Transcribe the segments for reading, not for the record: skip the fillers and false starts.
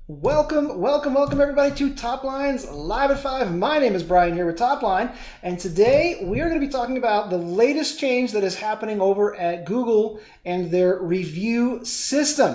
Welcome everybody to Top Lines Live at 5. My name is Brian here with Top Line, and today we are going to be talking about the latest change that is happening over at Google and their review system.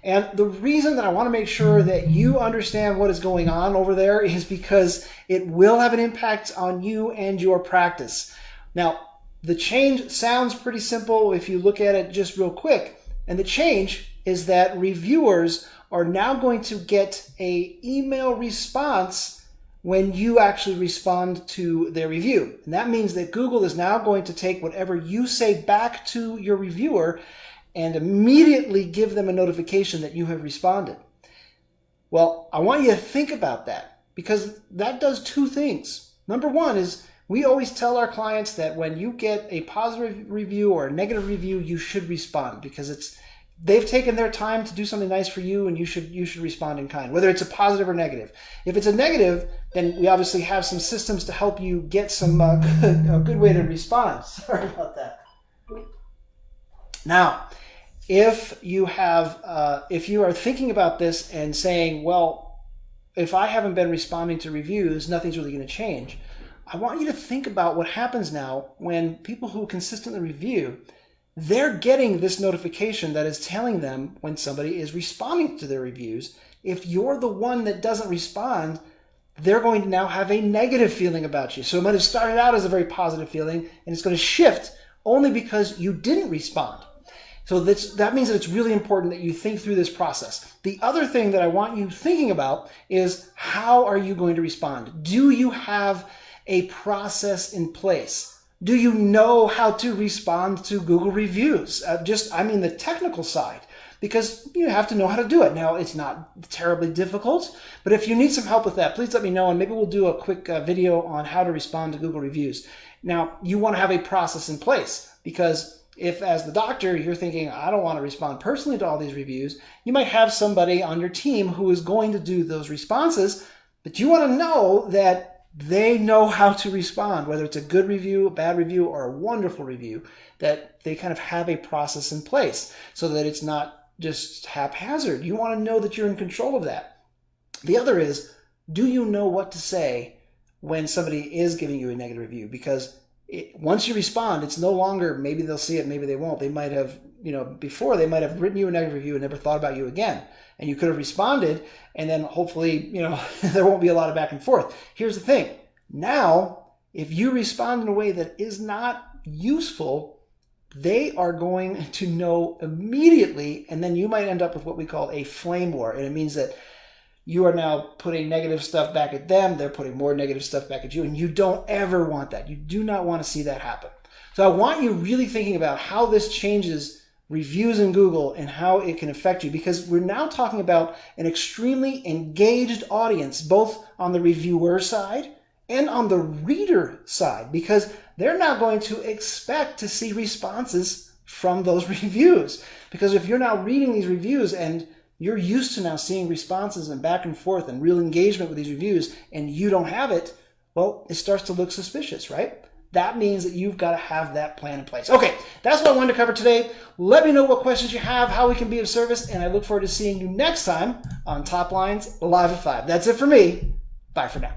And the reason that I want to make sure that you understand what is going on over there is because it will have an impact on you and your practice. Now, the change sounds pretty simple if you look at it just real quick, and the change is that reviewers are now going to get an email response when you actually respond to their review. And that means that Google is now going to take whatever you say back to your reviewer and immediately give them a notification that you have responded. Well, I want you to think about that because that does two things. Number one is we always tell our clients that when you get a positive review or a negative review, you should respond because they've taken their time to do something nice for you, and you should respond in kind, whether it's a positive or negative. If it's a negative, then we obviously have some systems to help you get some a good way to respond. Sorry about that. Now, if you are thinking about this and saying, well, if I haven't been responding to reviews, nothing's really going to change. I want you to think about what happens now when people who consistently review, they're getting this notification that is telling them when somebody is responding to their reviews. If you're the one that doesn't respond, they're going to now have a negative feeling about you. So it might have started out as a very positive feeling, and it's going to shift only because you didn't respond. So that means that it's really important that you think through this process. The other thing that I want you thinking about is, how are you going to respond? Do you have a process in place? Do you know how to respond to Google reviews? The technical side, because you have to know how to do it. Now, it's not terribly difficult, but if you need some help with that, please let me know, and maybe we'll do a quick video on how to respond to Google reviews. Now, you want to have a process in place, because if, as the doctor, you're thinking, I don't want to respond personally to all these reviews, you might have somebody on your team who is going to do those responses, but you want to know that they know how to respond, whether it's a good review, a bad review, or a wonderful review, that they kind of have a process in place so that it's not just haphazard. You want to know that you're in control of that. The other is, do you know what to say when somebody is giving you a negative review? Because once you respond, it's no longer maybe they'll see it, maybe they won't. They might have, before they might have written you a negative review and never thought about you again. And you could have responded, and then hopefully, there won't be a lot of back and forth. Here's the thing. Now, if you respond in a way that is not useful, they are going to know immediately, and then you might end up with what we call a flame war. And it means that you are now putting negative stuff back at them, they're putting more negative stuff back at you, and you don't ever want that. You do not want to see that happen. So I want you really thinking about how this changes reviews in Google and how it can affect you, because we're now talking about an extremely engaged audience, both on the reviewer side and on the reader side, because they're now going to expect to see responses from those reviews. Because if you're now reading these reviews and you're used to now seeing responses and back and forth and real engagement with these reviews, and you don't have it, well, it starts to look suspicious, right? That means that you've got to have that plan in place. Okay, that's what I wanted to cover today. Let me know what questions you have, how we can be of service, and I look forward to seeing you next time on Top Lines Live at 5. That's it for me. Bye for now.